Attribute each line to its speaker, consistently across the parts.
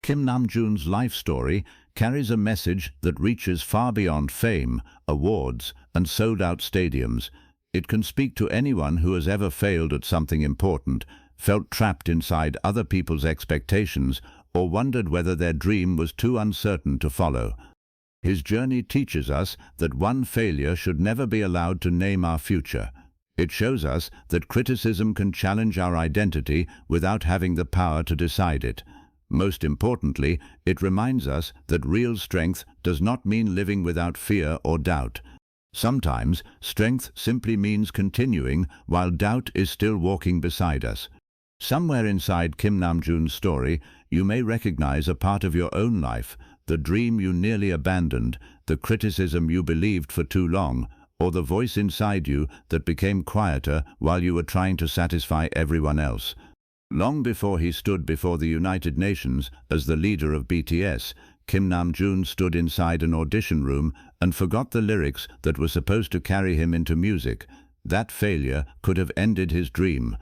Speaker 1: Kim Namjoon's life story carries a message that reaches far beyond fame, awards, and sold-out stadiums. It can speak to anyone who has ever failed at something important, felt trapped inside other people's expectations, or wondered whether their dream was too uncertain to follow. His journey teaches us that one failure should never be allowed to name our future. It shows us that criticism can challenge our identity without having the power to decide it. Most importantly, it reminds us that real strength does not mean living without fear or doubt. Sometimes, strength simply means continuing while doubt is still walking beside us. Somewhere inside Kim Namjoon's story, you may recognize a part of your own life, the dream you nearly abandoned, the criticism you believed for too long, or the voice inside you that became quieter while you were trying to satisfy everyone else. Long before he stood before the United Nations as the leader of BTS, Kim Namjoon stood inside an audition room and forgot the lyrics that were supposed to carry him into music. That failure could have ended his dream.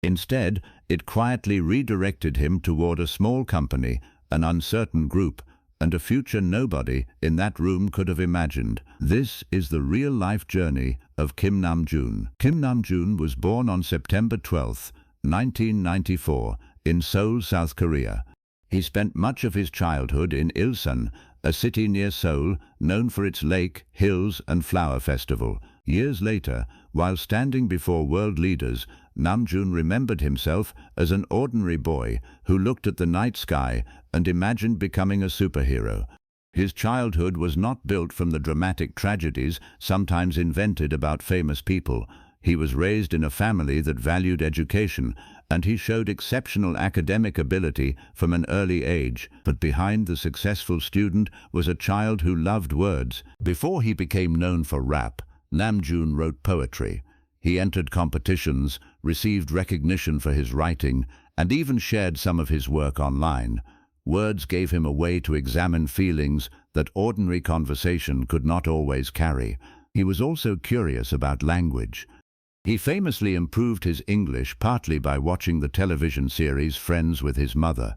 Speaker 1: Instead, it quietly redirected him toward a small company, an uncertain group, and a future nobody in that room could have imagined. This is the real-life journey of Kim Namjoon. Kim Namjoon was born on September 12, 1994, in Seoul, South Korea. He spent much of his childhood in Ilsan, a city near Seoul known for its lake, hills, and flower festival. Years later, while standing before world leaders, Namjoon remembered himself as an ordinary boy who looked at the night sky and imagined becoming a superhero. His childhood was not built from the dramatic tragedies sometimes invented about famous people. He was raised in a family that valued education, and he showed exceptional academic ability from an early age. But behind the successful student was a child who loved words. Before he became known for rap, Namjoon wrote poetry. He entered competitions, received recognition for his writing, and even shared some of his work online. Words gave him a way to examine feelings that ordinary conversation could not always carry. He was also curious about language. He famously improved his English partly by watching the television series Friends with his mother.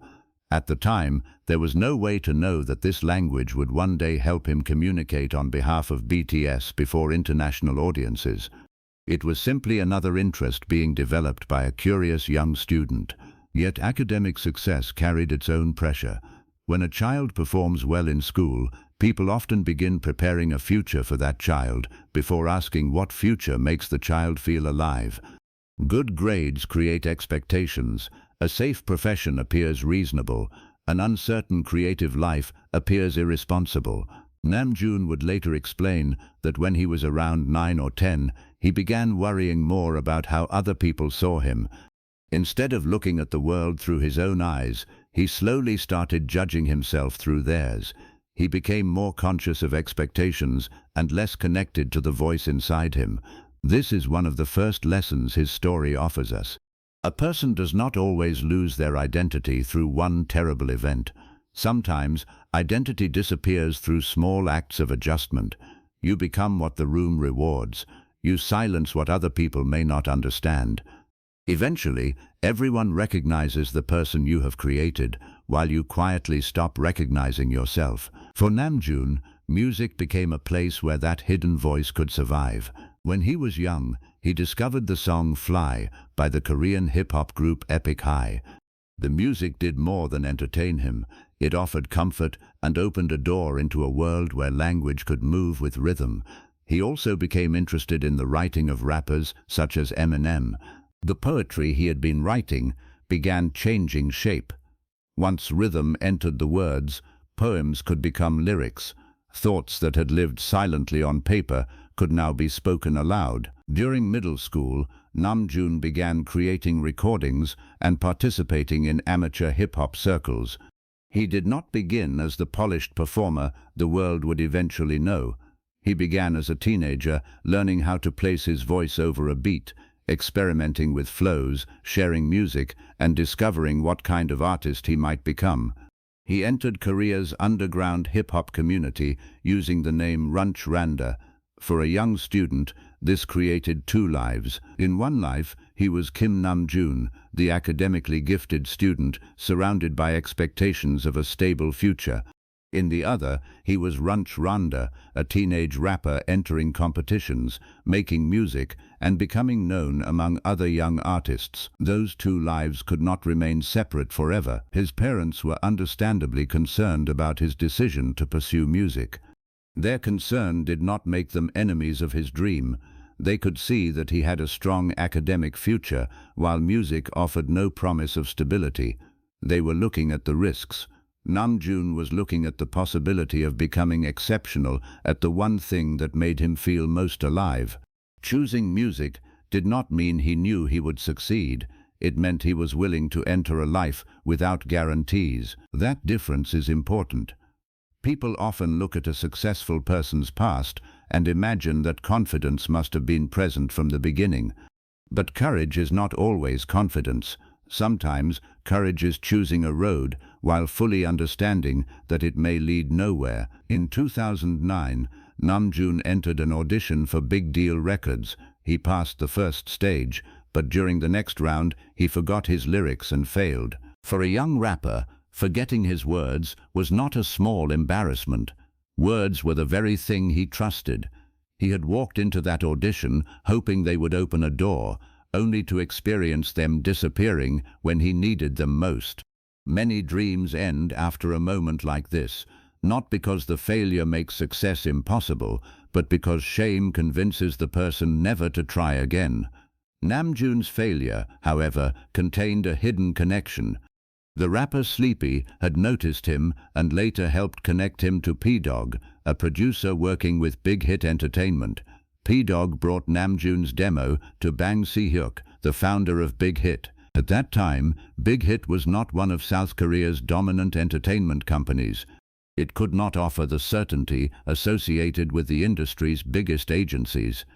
Speaker 1: At the time, there was no way to know that this language would one day help him communicate on behalf of BTS before international audiences. It was simply another interest being developed by a curious young student. Yet academic success carried its own pressure. When a child performs well in school, people often begin preparing a future for that child before asking what future makes the child feel alive. Good grades create expectations. A safe profession appears reasonable. An uncertain creative life appears irresponsible. Namjoon would later explain that when he was around 9 or 10, he began worrying more about how other people saw him. Instead of looking at the world through his own eyes, he slowly started judging himself through theirs. He became more conscious of expectations and less connected to the voice inside him. This is one of the first lessons his story offers us. A person does not always lose their identity through one terrible event. Sometimes, identity disappears through small acts of adjustment. You become what the room rewards. You silence what other people may not understand. Eventually, everyone recognizes the person you have created, while you quietly stop recognizing yourself. For Namjoon, music became a place where that hidden voice could survive. When he was young, he discovered the song Fly by the Korean hip-hop group Epic High. The music did more than entertain him. It offered comfort and opened a door into a world where language could move with rhythm. He also became interested in the writing of rappers such as Eminem. The poetry he had been writing began changing shape. Once rhythm entered the words, poems could become lyrics. Thoughts that had lived silently on paper could now be spoken aloud. During middle school, Namjoon began creating recordings and participating in amateur hip-hop circles. He did not begin as the polished performer the world would eventually know. He began as a teenager, learning how to place his voice over a beat, experimenting with flows, sharing music, and discovering what kind of artist he might become. He entered Korea's underground hip-hop community using the name Runch Randa. For a young student, This created two lives. In one life, he was Kim Namjoon, the academically gifted student surrounded by expectations of a stable future. In the other, he was Runch Randa, a teenage rapper entering competitions, making music, and becoming known among other young artists. Those two lives could not remain separate forever. His parents were understandably concerned about his decision to pursue music. Their concern did not make them enemies of his dream. They could see that he had a strong academic future, while music offered no promise of stability. They were looking at the risks. Namjoon was looking at the possibility of becoming exceptional at the one thing that made him feel most alive. Choosing music did not mean he knew he would succeed. It meant he was willing to enter a life without guarantees. That difference is important. People often look at a successful person's past and imagine that confidence must have been present from the beginning. But courage is not always confidence. Sometimes courage is choosing a road while fully understanding that it may lead nowhere. In 2009, Namjoon entered an audition for Big Deal Records. He passed the first stage, but during the next round, he forgot his lyrics and failed. For a young rapper, forgetting his words was not a small embarrassment. Words were the very thing he trusted. He had walked into that audition hoping they would open a door, only to experience them disappearing when he needed them most. Many dreams end after a moment like this, not because the failure makes success impossible, but because shame convinces the person never to try again. Namjoon's failure, however, contained a hidden connection. The rapper Sleepy had noticed him and later helped connect him to P-Dog, a producer working with Big Hit Entertainment. P-Dog brought Namjoon's demo to Bang Si-hyuk, the founder of Big Hit. At that time, Big Hit was not one of South Korea's dominant entertainment companies. It could not offer the certainty associated with the industry's biggest agencies.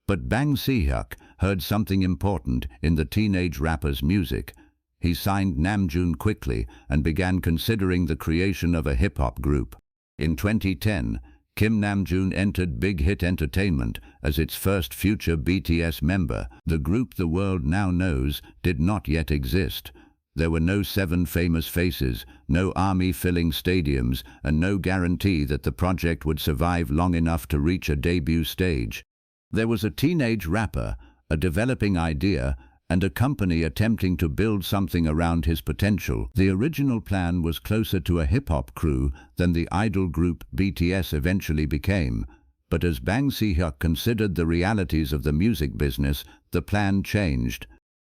Speaker 1: But Bang Si-hyuk heard something important in the teenage rapper's music. He signed Namjoon quickly and began considering the creation of a hip-hop group. In 2010, Kim Namjoon entered Big Hit Entertainment as its first future BTS member. The group the world now knows did not yet exist. There were no 7 famous faces, no army filling stadiums, and no guarantee that the project would survive long enough to reach a debut stage. There was a teenage rapper, a developing idea, and a company attempting to build something around his potential. The original plan was closer to a hip-hop crew than the idol group BTS eventually became. But as Bang Si-hyuk considered the realities of the music business, the plan changed.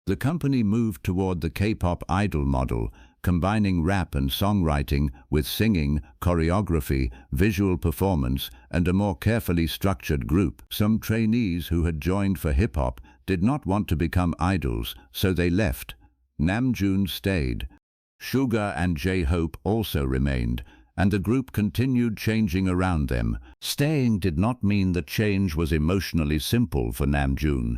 Speaker 1: The company moved toward the K-pop idol model, combining rap and songwriting with singing, choreography, visual performance, and a more carefully structured group. Some trainees who had joined for hip-hop did not want to become idols, so they left. Namjoon stayed. Suga and J-Hope also remained, and the group continued changing around them. Staying did not mean that change was emotionally simple for Namjoon.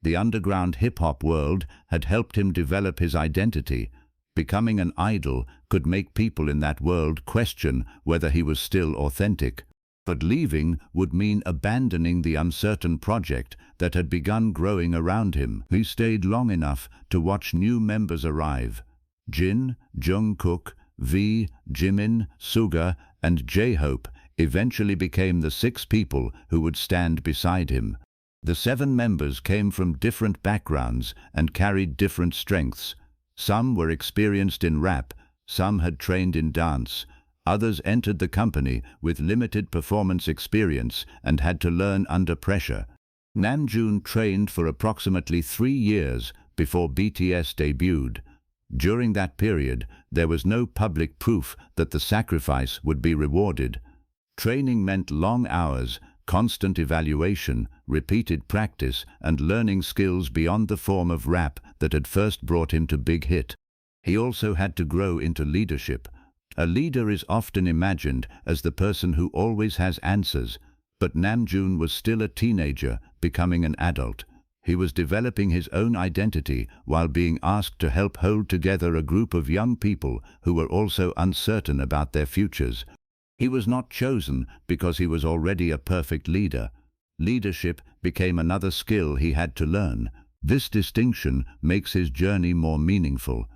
Speaker 1: The underground hip-hop world had helped him develop his identity. Becoming an idol could make people in that world question whether he was still authentic. But leaving would mean abandoning the uncertain project that had begun growing around him. He stayed long enough to watch new members arrive. Jin, Jungkook, V, Jimin, Suga, and J-Hope eventually became the 6 people who would stand beside him. The 7 members came from different backgrounds and carried different strengths. Some were experienced in rap, some had trained in dance. Others entered the company with limited performance experience and had to learn under pressure. Namjoon trained for approximately 3 years before BTS debuted. During that period, there was no public proof that the sacrifice would be rewarded. Training meant long hours, constant evaluation, repeated practice, and learning skills beyond the form of rap that had first brought him to Big Hit. He also had to grow into leadership. A leader is often imagined as the person who always has answers, but Namjoon was still a teenager, becoming an adult. He was developing his own identity while being asked to help hold together a group of young people who were also uncertain about their futures. He was not chosen because he was already a perfect leader. Leadership became another skill he had to learn. This distinction makes his journey more meaningful.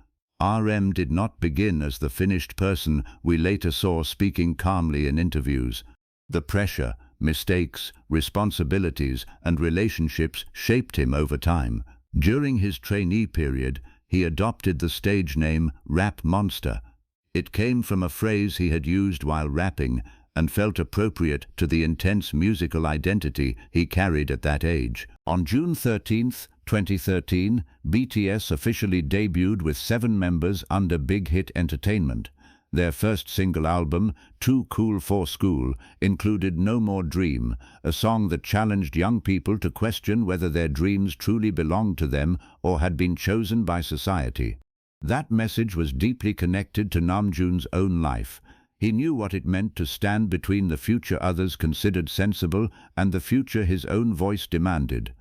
Speaker 1: RM did not begin as the finished person we later saw speaking calmly in interviews. The pressure, mistakes, responsibilities, and relationships shaped him over time. During his trainee period, he adopted the stage name Rap Monster. It came from a phrase he had used while rapping and felt appropriate to the intense musical identity he carried at that age. On June 13, 2013, BTS officially debuted with 7 members under Big Hit Entertainment. Their first single album, Too Cool for School, included No More Dream, a song that challenged young people to question whether their dreams truly belonged to them or had been chosen by society. That message was deeply connected to Namjoon's own life. He knew what it meant to stand between the future others considered sensible and the future his own voice demanded.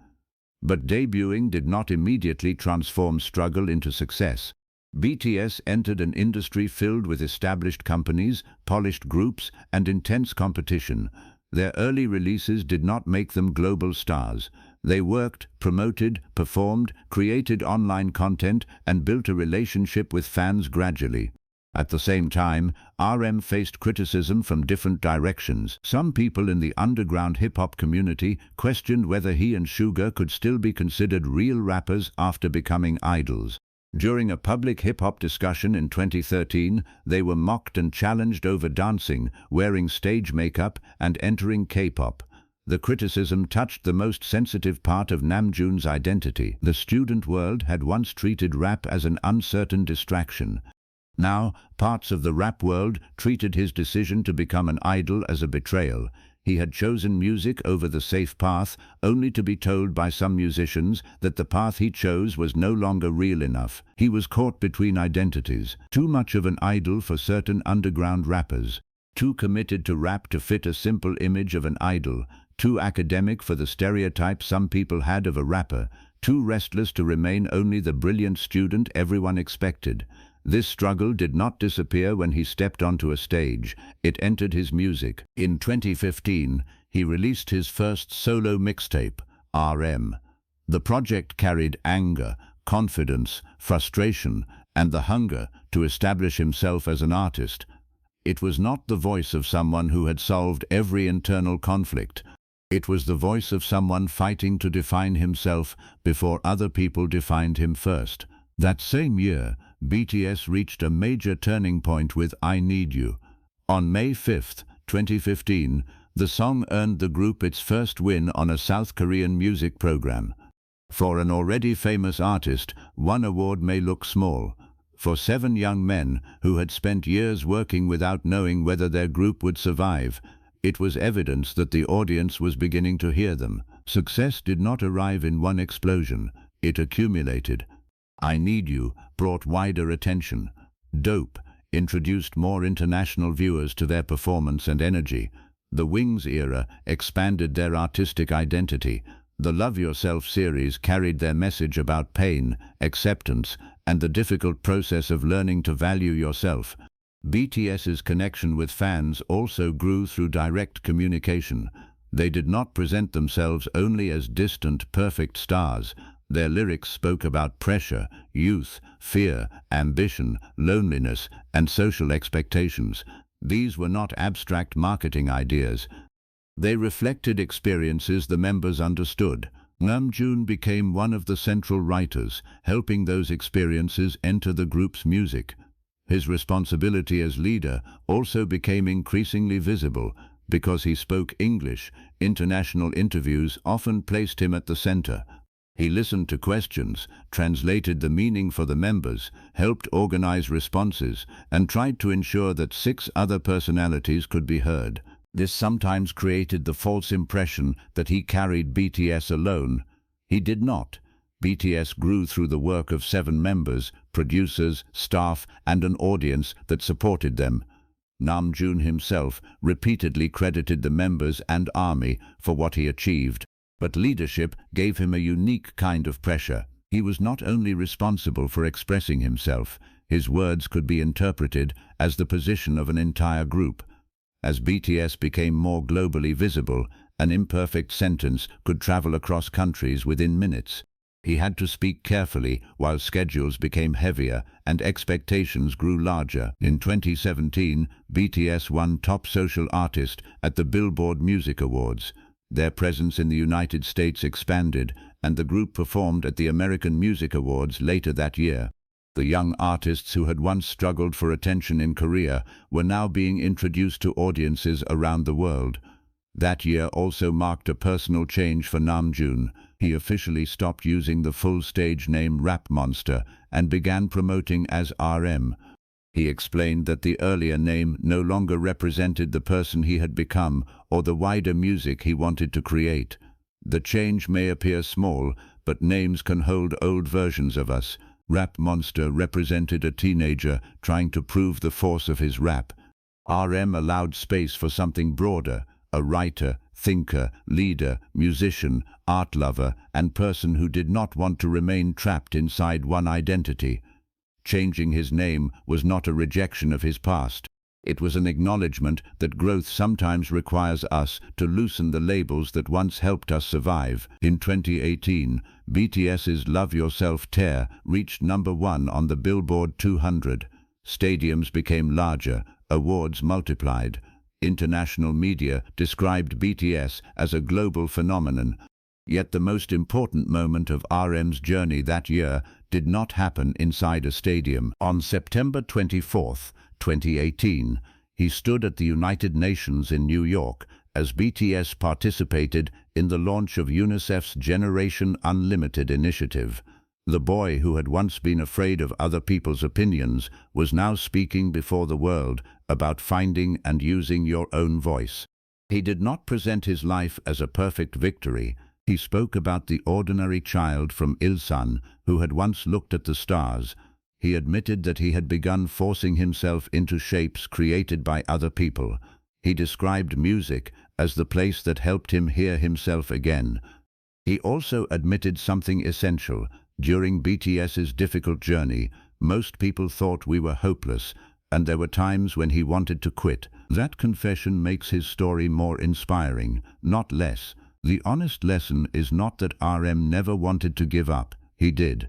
Speaker 1: But debuting did not immediately transform struggle into success. BTS entered an industry filled with established companies, polished groups, and intense competition. Their early releases did not make them global stars. They worked, promoted, performed, created online content, and built a relationship with fans gradually. At the same time, RM faced criticism from different directions. Some people in the underground hip-hop community questioned whether he and Suga could still be considered real rappers after becoming idols. During a public hip-hop discussion in 2013, they were mocked and challenged over dancing, wearing stage makeup, and entering K-pop. The criticism touched the most sensitive part of Namjoon's identity. The student world had once treated rap as an uncertain distraction. Now, parts of the rap world treated his decision to become an idol as a betrayal. He had chosen music over the safe path, only to be told by some musicians that the path he chose was no longer real enough. He was caught between identities, too much of an idol for certain underground rappers, too committed to rap to fit a simple image of an idol, too academic for the stereotype some people had of a rapper, too restless to remain only the brilliant student everyone expected. This struggle did not disappear when he stepped onto a stage. It entered his music. In 2015, he released his first solo mixtape, RM. The project carried anger, confidence, frustration, and the hunger to establish himself as an artist. It was not the voice of someone who had solved every internal conflict. It was the voice of someone fighting to define himself before other people defined him first. That same year, BTS reached a major turning point with I Need You. On May 5, 2015, the song earned the group its first win on a South Korean music program. For an already famous artist, one award may look small. For 7 young men who had spent years working without knowing whether their group would survive, it was evidence that the audience was beginning to hear them. Success did not arrive in one explosion. It accumulated. I Need You brought wider attention. Dope introduced more international viewers to their performance and energy. The Wings era expanded their artistic identity. The Love Yourself series carried their message about pain, acceptance, and the difficult process of learning to value yourself. BTS's connection with fans also grew through direct communication. They did not present themselves only as distant, perfect stars. Their lyrics spoke about pressure, youth, fear, ambition, loneliness, and social expectations. These were not abstract marketing ideas. They reflected experiences the members understood. Namjoon became one of the central writers, helping those experiences enter the group's music. His responsibility as leader also became increasingly visible. Because he spoke English, international interviews often placed him at the center. He listened to questions, translated the meaning for the members, helped organize responses, and tried to ensure that 6 other personalities could be heard. This sometimes created the false impression that he carried BTS alone. He did not. BTS grew through the work of 7 members, producers, staff, and an audience that supported them. Namjoon himself repeatedly credited the members and army for what he achieved. But leadership gave him a unique kind of pressure. He was not only responsible for expressing himself, his words could be interpreted as the position of an entire group. As BTS became more globally visible, An imperfect sentence could travel across countries within minutes. He had to speak carefully while schedules became heavier and expectations grew larger. In 2017, BTS won Top Social Artist at the Billboard Music Awards. Their presence in the United States expanded, and the group performed at the American Music Awards later that year. The young artists who had once struggled for attention in Korea were now being introduced to audiences around the world. That year also marked a personal change for Namjoon. He officially stopped using the full stage name Rap Monster and began promoting as RM. He explained that the earlier name no longer represented the person he had become or the wider music he wanted to create. The change may appear small, but names can hold old versions of us. Rap Monster represented a teenager trying to prove the force of his rap. RM allowed space for something broader, a writer, thinker, leader, musician, art lover, and person who did not want to remain trapped inside one identity. Changing his name was not a rejection of his past. It was an acknowledgement that growth sometimes requires us to loosen the labels that once helped us survive. In 2018, BTS's Love Yourself Tear reached #1 on the Billboard 200. Stadiums became larger, awards multiplied. International media described BTS as a global phenomenon. Yet the most important moment of RM's journey that year did not happen inside a stadium. On September 24, 2018, he stood at the United Nations in New York as BTS participated in the launch of UNICEF's Generation Unlimited initiative. The boy who had once been afraid of other people's opinions was now speaking before the world about finding and using your own voice. He did not present his life as a perfect victory. He spoke about the ordinary child from Ilsan who had once looked at the stars. He admitted that he had begun forcing himself into shapes created by other people. He described music as the place that helped him hear himself again. He also admitted something essential. During BTS's difficult journey, most people thought we were hopeless, and there were times when he wanted to quit. That confession makes his story more inspiring, not less. The honest lesson is not that RM never wanted to give up. He did.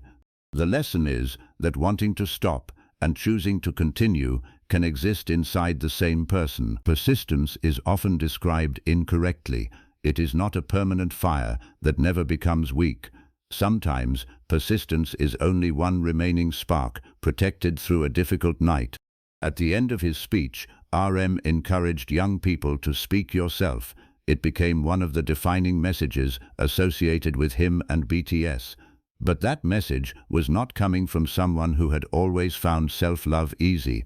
Speaker 1: The lesson is that wanting to stop and choosing to continue can exist inside the same person. Persistence is often described incorrectly. It is not a permanent fire that never becomes weak. Sometimes persistence is only one remaining spark, protected through a difficult night. At the end of his speech, RM encouraged young people to speak yourself. It became one of the defining messages associated with him and BTS. But that message was not coming from someone who had always found self-love easy.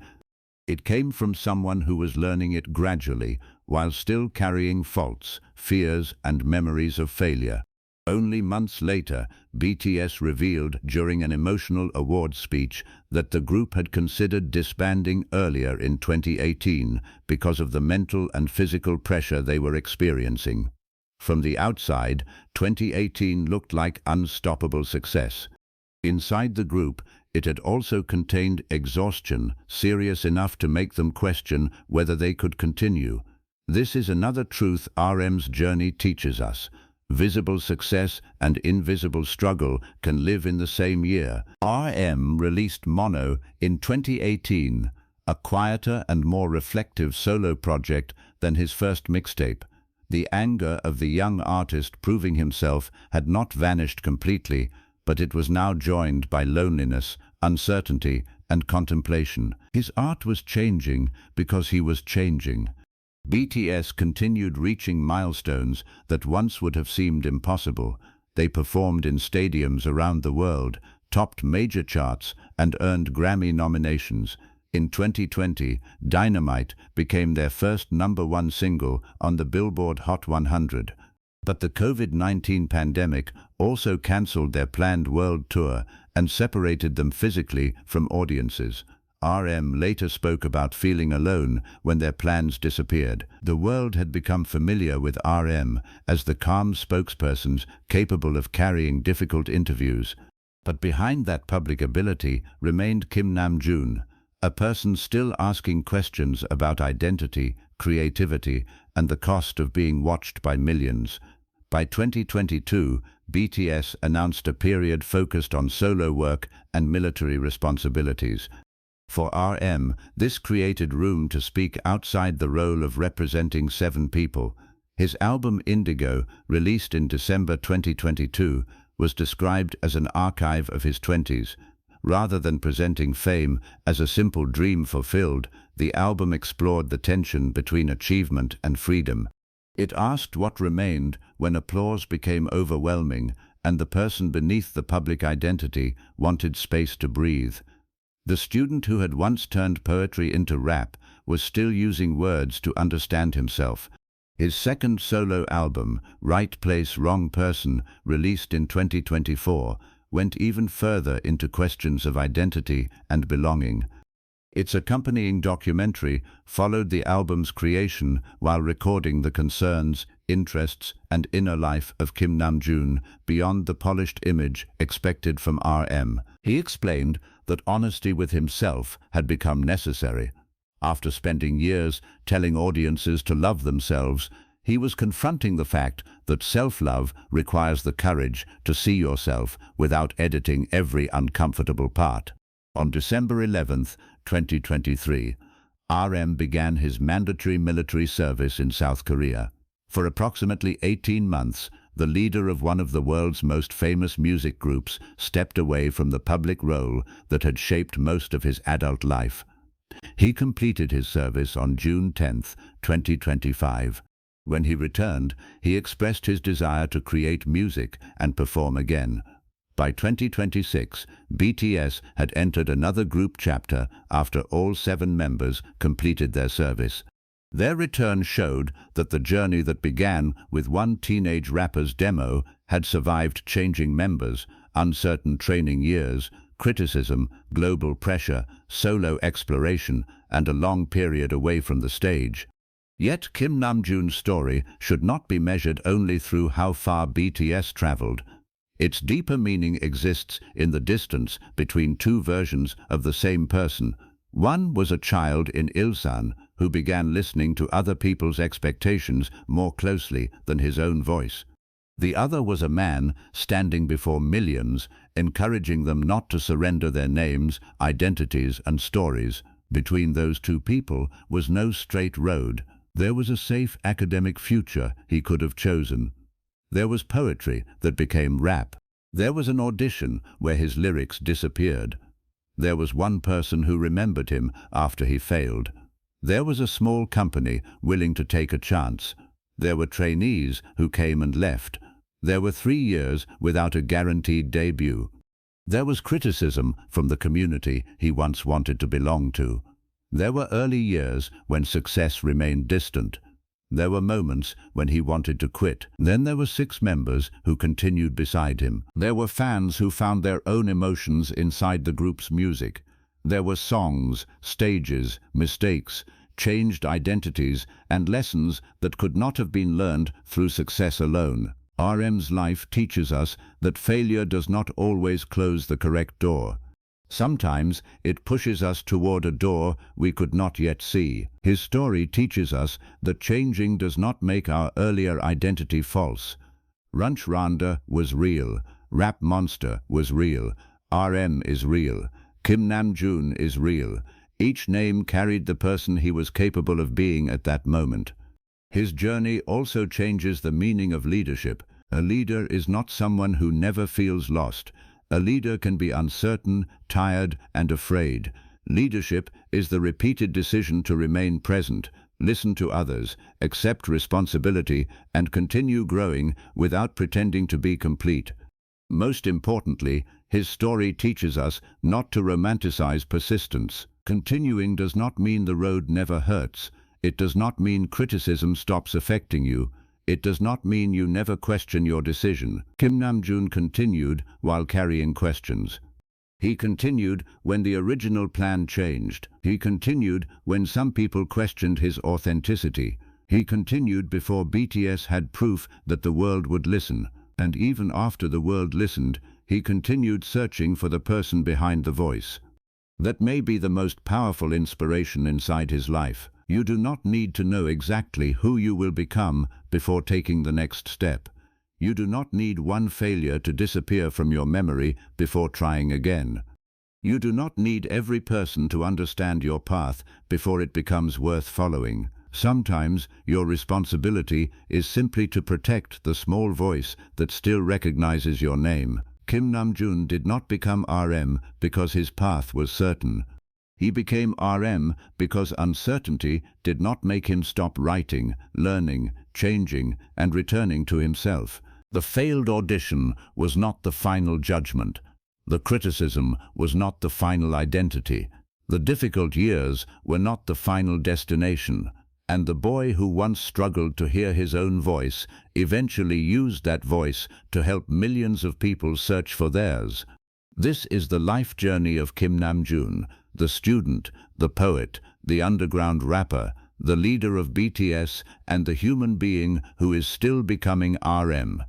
Speaker 1: It came from someone who was learning it gradually, while still carrying faults, fears, and memories of failure. Only months later, BTS revealed during an emotional awards speech that the group had considered disbanding earlier in 2018 because of the mental and physical pressure they were experiencing. From the outside, 2018 looked like unstoppable success. Inside the group, it had also contained exhaustion, serious enough to make them question whether they could continue. This is another truth RM's journey teaches us. Visible success and invisible struggle can live in the same year. RM released Mono in 2018, a quieter and more reflective solo project than his first mixtape. The anger of the young artist proving himself had not vanished completely, but it was now joined by loneliness, uncertainty, and contemplation. His art was changing because he was changing. BTS continued reaching milestones that once would have seemed impossible. They performed in stadiums around the world, topped major charts, and earned Grammy nominations. In 2020, Dynamite became their first #1 single on the Billboard Hot 100. But the COVID-19 pandemic also cancelled their planned world tour and separated them physically from audiences. RM later spoke about feeling alone when their plans disappeared. The world had become familiar with RM as the calm spokespersons capable of carrying difficult interviews. But behind that public ability remained Kim Namjoon, a person still asking questions about identity, creativity, and the cost of being watched by millions. By 2022, BTS announced a period focused on solo work and military responsibilities. For RM, this created room to speak outside the role of representing 7 people. His album Indigo, released in December 2022, was described as an archive of his 20s. Rather than presenting fame as a simple dream fulfilled, the album explored the tension between achievement and freedom. It asked what remained when applause became overwhelming and the person beneath the public identity wanted space to breathe. The student who had once turned poetry into rap was still using words to understand himself. His second solo album, Right Place, Wrong Person, released in 2024, went even further into questions of identity and belonging. Its accompanying documentary followed the album's creation while recording the concerns, interests, and inner life of Kim Namjoon beyond the polished image expected from RM. He explained that honesty with himself had become necessary. After spending years telling audiences to love themselves, he was confronting the fact that self-love requires the courage to see yourself without editing every uncomfortable part. On December 11, 2023, RM began his mandatory military service in South Korea. For approximately 18 months, the leader of one of the world's most famous music groups stepped away from the public role that had shaped most of his adult life. He completed his service on June 10, 2025. When he returned, he expressed his desire to create music and perform again. By 2026, BTS had entered another group chapter after all 7 members completed their service. Their return showed that the journey that began with one teenage rapper's demo had survived changing members, uncertain training years, criticism, global pressure, solo exploration, and a long period away from the stage. Yet Kim Namjoon's story should not be measured only through how far BTS traveled. Its deeper meaning exists in the distance between 2 versions of the same person. One was a child in Ilsan who began listening to other people's expectations more closely than his own voice. The other was a man standing before millions, encouraging them not to surrender their names, identities, and stories. Between those 2 people was no straight road. There was a safe academic future he could have chosen. There was poetry that became rap. There was an audition where his lyrics disappeared. There was one person who remembered him after he failed. There was a small company willing to take a chance. There were trainees who came and left. There were 3 years without a guaranteed debut. There was criticism from the community he once wanted to belong to. There were early years when success remained distant. There were moments when he wanted to quit. Then there were 6 members who continued beside him. There were fans who found their own emotions inside the group's music. There were songs, stages, mistakes, changed identities, and lessons that could not have been learned through success alone. RM's life teaches us that failure does not always close the correct door. Sometimes it pushes us toward a door we could not yet see. His story teaches us that changing does not make our earlier identity false. Runch Randa was real. Rap Monster was real. RM is real. Kim Namjoon is real. Each name carried the person he was capable of being at that moment. His journey also changes the meaning of leadership. A leader is not someone who never feels lost. A leader can be uncertain, tired, and afraid. Leadership is the repeated decision to remain present, listen to others, accept responsibility, and continue growing without pretending to be complete. Most importantly, his story teaches us not to romanticize persistence. Continuing does not mean the road never hurts. It does not mean criticism stops affecting you. It does not mean you never question your decision. Kim Namjoon continued while carrying questions. He continued when the original plan changed. He continued when some people questioned his authenticity. He continued before BTS had proof that the world would listen. And even after the world listened, he continued searching for the person behind the voice. That may be the most powerful inspiration inside his life. You do not need to know exactly who you will become before taking the next step. You do not need one failure to disappear from your memory before trying again. You do not need every person to understand your path before it becomes worth following. Sometimes your responsibility is simply to protect the small voice that still recognizes your name. Kim Namjoon did not become RM because his path was certain. He became RM because uncertainty did not make him stop writing, learning, changing, and returning to himself. The failed audition was not the final judgment. The criticism was not the final identity. The difficult years were not the final destination. And the boy who once struggled to hear his own voice eventually used that voice to help millions of people search for theirs. This is the life journey of Kim Namjoon, the student, the poet, the underground rapper, the leader of BTS, and the human being who is still becoming RM.